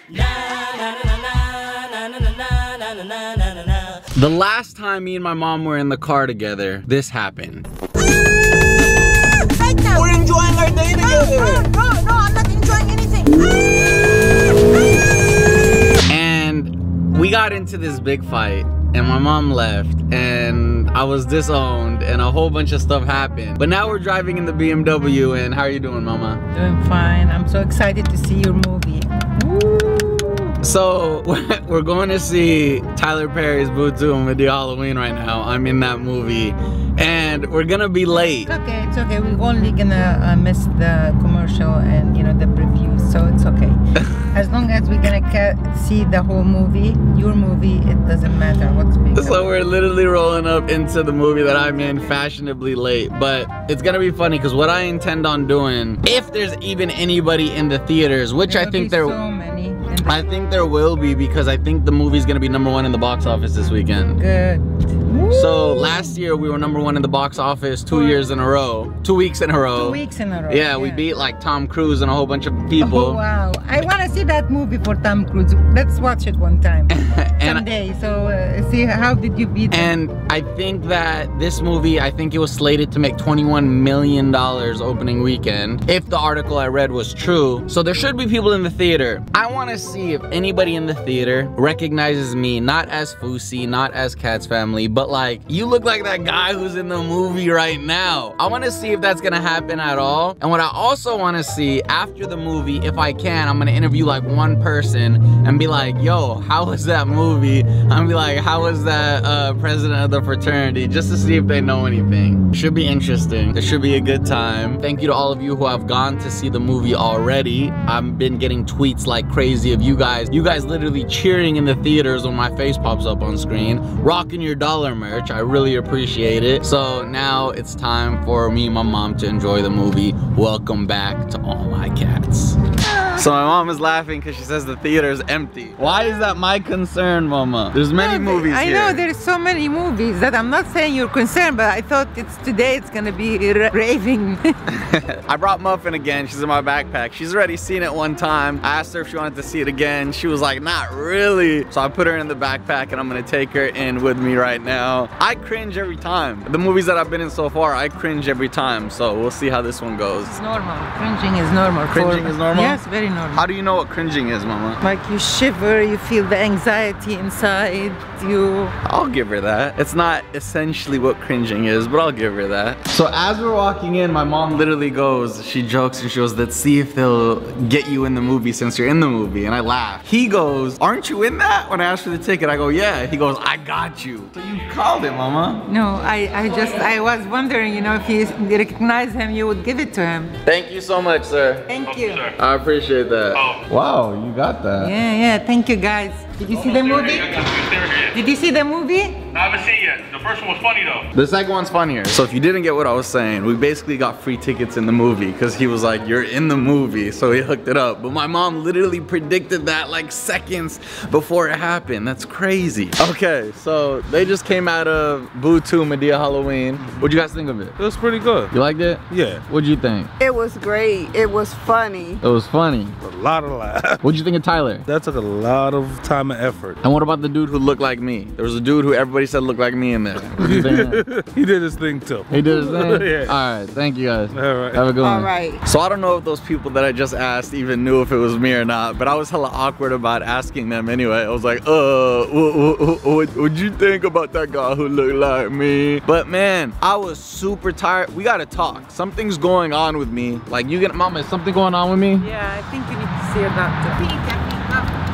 The last time me and my mom were in the car together, this happened. We're enjoying our day together. No, I'm not enjoying anything. And we got into this big fight, and my mom left, and I was disowned, and a whole bunch of stuff happened. But now we're driving in the BMW, and how are you doing, Mama? Doing fine. I'm so excited to see your movie. Woo. So, we're going to see Tyler Perry's Boo 2 Madea Halloween right now. I'm in that movie, and we're gonna be late. It's okay. We're only gonna miss the commercial and, you know, the previews, so it's okay. As long as we're gonna see the whole movie, your movie, it doesn't matter what's big. So we're literally rolling up into the movie that I'm in fashionably late, but it's gonna be funny because what I intend on doing, if there's even anybody in the theaters, which I think there so many. I think there will be, because I think the movie's gonna be #1 in the box office this weekend. Good. So last year we were #1 in the box office 2 years in a row. 2 weeks in a row. 2 weeks in a row. Yeah, we beat like Tom Cruise and a whole bunch of people. Oh, wow. I want to see that movie for Tom Cruise. Let's watch it one time. Someday. So see, how did you beat him? And I think that this movie, I think it was slated to make $21 million opening weekend, if the article I read was true. So there should be people in the theater. I want to see if anybody in the theater recognizes me, not as Fousey, not as Cat's Family, but like, you look like that guy who's in the movie right now. I want to see if that's gonna happen at all. And what I also want to see after the movie, if I can, I'm gonna interview like one person and be like, yo, how was that movie? I'm gonna be like, how was that president of the fraternity? Just to see if they know anything. Should be interesting. It should be a good time. Thank you to all of you who have gone to see the movie already. I've been getting tweets like crazy of you guys literally cheering in the theaters when my face pops up on screen, rocking your dollar merch. I really appreciate it. So now it's time for me and my mom to enjoy the movie. Welcome back to All My Cats. So my mom is laughing because she says the theater is empty. Why is that my concern, Mama? There's many movies here. I know there's so many movies that I'm not saying you're concerned, but I thought today it's gonna be raving. I brought Muffin again. She's in my backpack. She's already seen it one time. I asked her if she wanted to see it again. She was like, not really. So I put her in the backpack and I'm gonna take her in with me right now. I cringe every time. The movies that I've been in so far, I cringe every time. So we'll see how this one goes. It's normal. Cringing is normal. Cringing is normal? Yes, very normal. How do you know what cringing is, Mama? Like you shiver, you feel the anxiety inside you. I'll give her that. It's not essentially what cringing is, but I'll give her that. So as we're walking in, my mom literally goes, she jokes and she goes, let's see if they'll get you in the movie since you're in the movie. And I laugh. He goes, aren't you in that? When I asked for the ticket, I go, yeah. He goes, I got you. So you called him, Mama. No, I was wondering, you know, if you recognize him, you would give it to him. Thank you so much, sir. Thank you. I appreciate that. Wow, you got that. Yeah, thank you guys. Did you see the movie? Did you see the movie? I haven't seen it yet. The first one was funny though. The second one's funnier. So if you didn't get what I was saying, we basically got free tickets in the movie because he was like, you're in the movie, so he hooked it up. But my mom literally predicted that like seconds before it happened. That's crazy. Okay, so they just came out of Boo 2 Madea Halloween. What'd you guys think of it? It was pretty good. You liked it? Yeah. What'd you think? It was great. It was funny. It was funny. A lot of laughs. What'd you think of Tyler? That took a lot of time and effort. And what about the dude who looked like me? There was a dude who everybody said looked like me in there. What do you think of that? He did his thing too. He did his thing? Yeah. All right, thank you guys. All right. Have a good one. All right. So I don't know if those people that I just asked even knew if it was me or not, but I was hella awkward about asking them anyway. I was like, what'd you think about that guy who looked like me? But man, I was super tired. We gotta talk. Something's going on with me. Like, Mama, is something going on with me? Yeah, I think you need to see a doctor.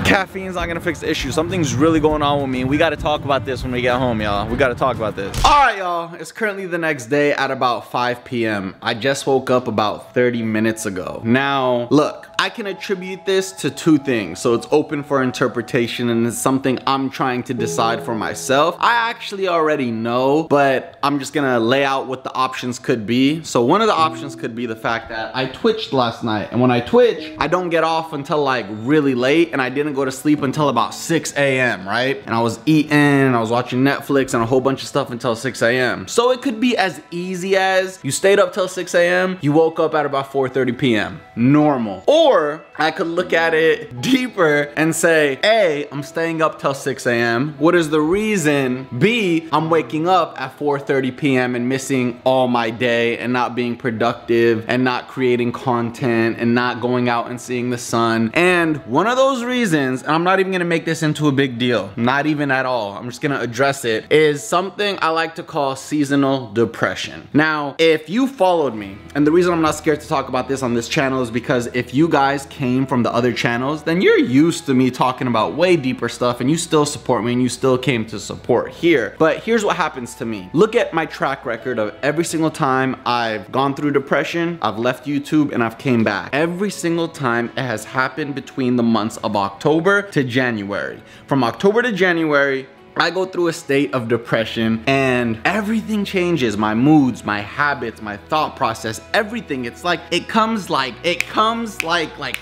Caffeine's not gonna fix the issue. Something's really going on with me. We gotta talk about this when we get home, y'all. We gotta talk about this. All right, y'all. It's currently the next day at about 5 p.m. I just woke up about 30 minutes ago. Now, look, I can attribute this to two things. So it's open for interpretation and it's something I'm trying to decide for myself. I actually already know, but I'm just gonna lay out what the options could be. So one of the options could be the fact that I twitched last night. And when I twitch, I don't get off until like really late, and I didn't go to sleep until about 6 a.m., right? And I was eating, and I was watching Netflix and a whole bunch of stuff until 6 a.m. So it could be as easy as you stayed up till 6 a.m., you woke up at about 4:30 p.m. Normal. Or Or I could look at it deeper and say, A, I'm staying up till 6 a.m. What is the reason? B, I'm waking up at 4:30 p.m. and missing all my day and not being productive and not creating content and not going out and seeing the sun. And one of those reasons, and I'm not even gonna make this into a big deal, not even at all, I'm just gonna address it, is something I like to call seasonal depression. Now, if you followed me, and the reason I'm not scared to talk about this on this channel is because if you guys came from the other channels, then you're used to me talking about way deeper stuff and you still support me and you still came to support here. But here's what happens to me. Look at my track record of every single time I've gone through depression, I've left YouTube and I've came back. Every single time it has happened between the months of October to January. From October to January, I go through a state of depression and everything changes. My moods, my habits, my thought process, everything. It's like, it comes like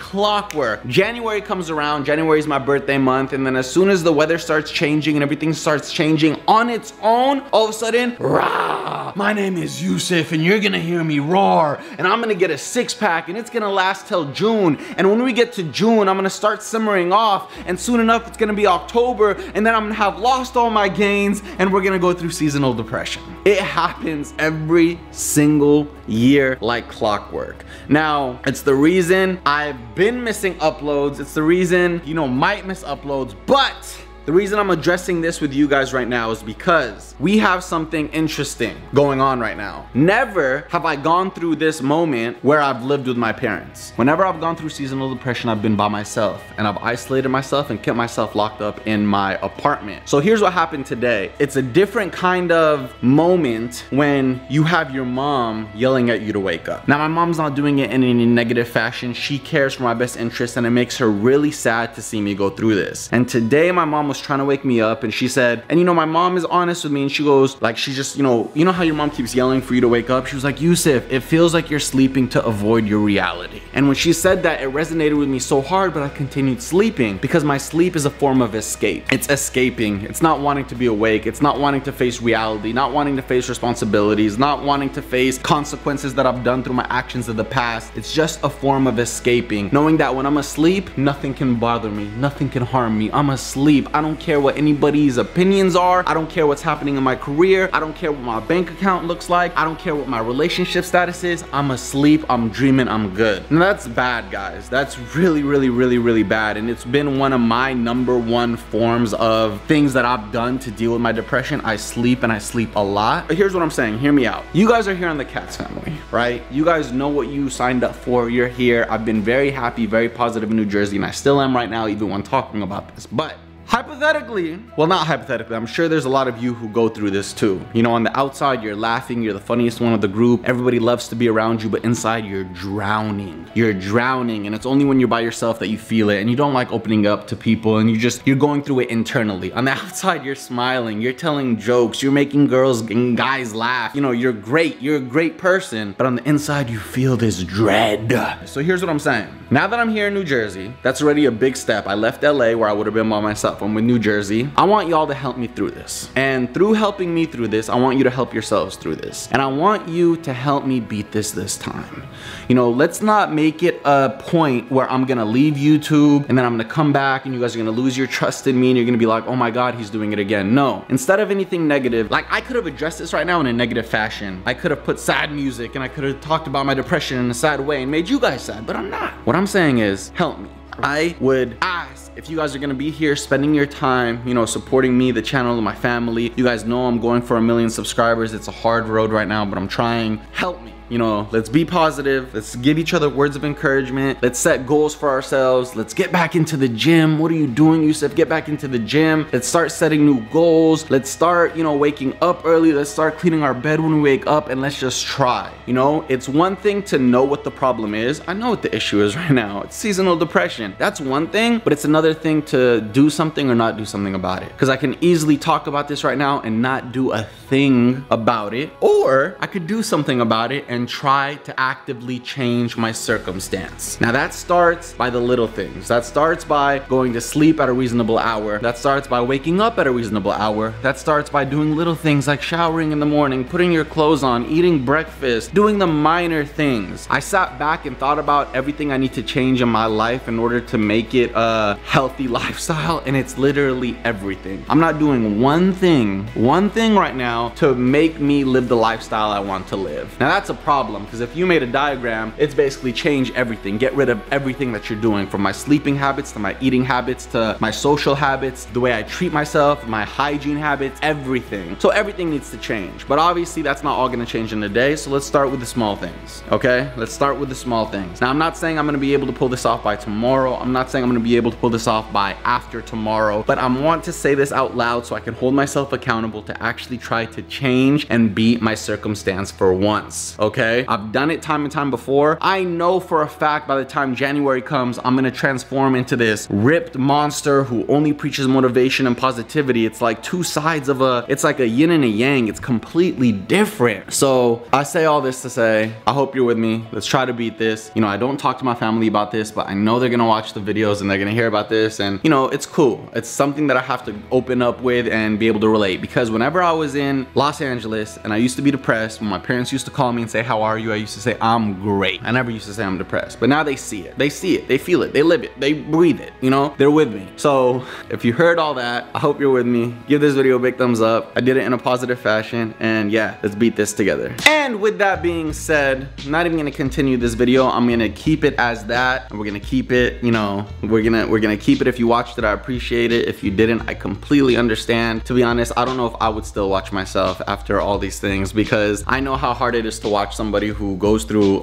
clockwork. January comes around, January is my birthday month, and then as soon as the weather starts changing and everything starts changing on its own, all of a sudden, rah, my name is Yousef and you're gonna hear me roar and I'm gonna get a 6-pack and it's gonna last till June. And when we get to June, I'm gonna start simmering off and soon enough it's gonna be October and then I'm gonna have lost all my gains and we're gonna go through seasonal depression. It happens every single year like clockwork. Now, it's the reason I've been missing uploads. It's the reason, you know, might miss uploads, but the reason I'm addressing this with you guys right now is because we have something interesting going on right now. Never have I gone through this moment where I've lived with my parents. Whenever I've gone through seasonal depression, I've been by myself and I've isolated myself and kept myself locked up in my apartment. So here's what happened today. It's a different kind of moment when you have your mom yelling at you to wake up. Now, my mom's not doing it in any negative fashion. She cares for my best interest and it makes her really sad to see me go through this. And today my mom was trying to wake me up and she said, and you know, my mom is honest with me and she goes, like, she just, you know how your mom keeps yelling for you to wake up? She was like, Yousef, it feels like you're sleeping to avoid your reality. And when she said that, it resonated with me so hard, but I continued sleeping because my sleep is a form of escape. It's escaping. It's not wanting to be awake. It's not wanting to face reality, not wanting to face responsibilities, not wanting to face consequences that I've done through my actions of the past. It's just a form of escaping, knowing that when I'm asleep, nothing can bother me, nothing can harm me. I'm asleep. I don't care what anybody's opinions are. I don't care what's happening in my career. I don't care what my bank account looks like. I don't care what my relationship status is. I'm asleep. I'm dreaming. I'm good. And that's bad, guys. That's really, really, really, really bad. And it's been one of my #1 forms of things that I've done to deal with my depression. I sleep and I sleep a lot. But here's what I'm saying. Hear me out. You guys are here on the Cats family, right? You guys know what you signed up for. You're here. I've been very happy, very positive in New Jersey, and I still am right now, even when talking about this. But hypothetically, well, not hypothetically, I'm sure there's a lot of you who go through this too. You know, on the outside, you're laughing, you're the funniest one of the group, everybody loves to be around you, but inside you're drowning. You're drowning, and it's only when you're by yourself that you feel it, and you don't like opening up to people, and you're going through it internally. On the outside, you're smiling, you're telling jokes, you're making girls and guys laugh. You know, you're great, you're a great person, but on the inside, you feel this dread. So here's what I'm saying. Now that I'm here in New Jersey, that's already a big step. I left LA where I would have been by myself. I'm with New Jersey. I want y'all to help me through this. And through helping me through this, I want you to help yourselves through this. And I want you to help me beat this time. You know, let's not make it a point where I'm gonna leave YouTube and then I'm gonna come back and you guys are gonna lose your trust in me and you're gonna be like, oh my God, he's doing it again. No, instead of anything negative, like I could have addressed this right now in a negative fashion. I could have put sad music and I could have talked about my depression in a sad way and made you guys sad, but I'm not. What I'm saying is, help me. I would ask if you guys are gonna be here spending your time, you know, supporting me, the channel, and my family. You guys know I'm going for 1 million subscribers. It's a hard road right now, but I'm trying. Help me. You know, let's be positive. Let's give each other words of encouragement. Let's set goals for ourselves. Let's get back into the gym. What are you doing, Yousef? Get back into the gym. Let's start setting new goals. Let's start, you know, waking up early. Let's start cleaning our bed when we wake up, and let's just try. You know, it's one thing to know what the problem is. I know what the issue is right now. It's seasonal depression. That's one thing, but it's another thing to do something or not do something about it. Because I can easily talk about this right now and not do a thing about it, or I could do something about it and and try to actively change my circumstance. Now that starts by the little things. That starts by going to sleep at a reasonable hour. That starts by waking up at a reasonable hour. That starts by doing little things like showering in the morning, putting your clothes on, eating breakfast, doing the minor things. I sat back and thought about everything I need to change in my life in order to make it a healthy lifestyle, and it's literally everything. I'm not doing one thing right now to make me live the lifestyle I want to live. Now that's a problem, because if you made a diagram, it's basically change everything. Get rid of everything that you're doing, from my sleeping habits to my eating habits to my social habits, the way I treat myself, my hygiene habits, everything. So everything needs to change. But obviously that's not all gonna change in a day, so let's start with the small things, okay? Let's start with the small things. Now I'm not saying I'm gonna be able to pull this off by tomorrow. I'm not saying I'm gonna be able to pull this off by after tomorrow, but I want to say this out loud so I can hold myself accountable to actually try to change and beat my circumstance for once, okay? I've done it time and time before. I know for a fact by the time January comes, I'm gonna transform into this ripped monster who only preaches motivation and positivity. It's like two sides of it's like a yin and a yang. It's completely different. So I say all this to say, I hope you're with me. Let's try to beat this. You know, I don't talk to my family about this, but I know they're gonna watch the videos and they're gonna hear about this, and you know, it's cool. It's something that I have to open up with and be able to relate, because whenever I was in Los Angeles and I used to be depressed, when my parents used to call me and say, how are you? I used to say, I'm great. I never used to say I'm depressed, but now they see it. They see it, they feel it, they live it, they breathe it, you know, they're with me. So if you heard all that, I hope you're with me. Give this video a big thumbs up. I did it in a positive fashion, and yeah, let's beat this together. And with that being said, I'm not even gonna continue this video. I'm gonna keep it as that, and we're gonna keep it, you know, we're gonna keep it. If you watched it, I appreciate it. If you didn't, I completely understand. To be honest, I don't know if I would still watch myself after all these things, because I know how hard it is to watch somebody who goes through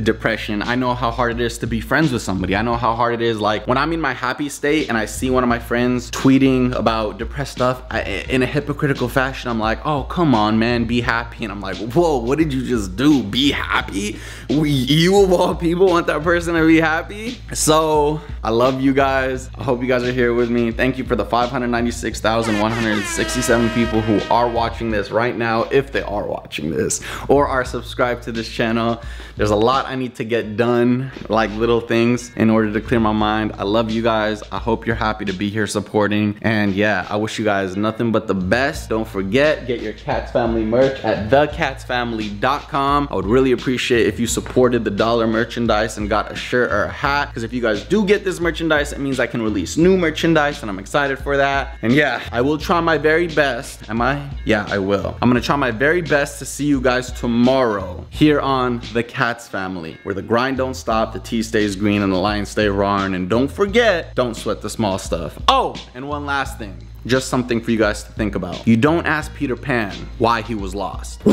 depression. I know how hard it is to be friends with somebody. I know how hard it is, like when I'm in my happy state and I see one of my friends tweeting about depressed stuff in a hypocritical fashion, I'm like, oh, come on, man, be happy. And I'm like, whoa, what did you just do? Be happy? You of all people want that person to be happy? So I love you guys. I hope you guys are here with me. Thank you for the 596,167 people who are watching this right now, if they are watching this, or are subscribed to this channel. There's a lot I need to get done, like little things, in order to clear my mind. I love you guys. I hope you're happy to be here supporting. And yeah, I wish you guys nothing but the best. Don't forget, get your Cats Family merch at thecatsfamily.com. I would really appreciate if you supported the dollar merchandise and got a shirt or a hat, because if you guys do get this merchandise, it means I can release new merchandise, and I'm excited for that. And yeah, I will try my very best. Yeah, I will. I'm gonna try my very best to see you guys tomorrow here on The Cats Family, where the grind don't stop, the tea stays green, and the lions stay roaring. And don't forget, don't sweat the small stuff. Oh, and one last thing. Just something for you guys to think about. You don't ask Peter Pan why he was lost.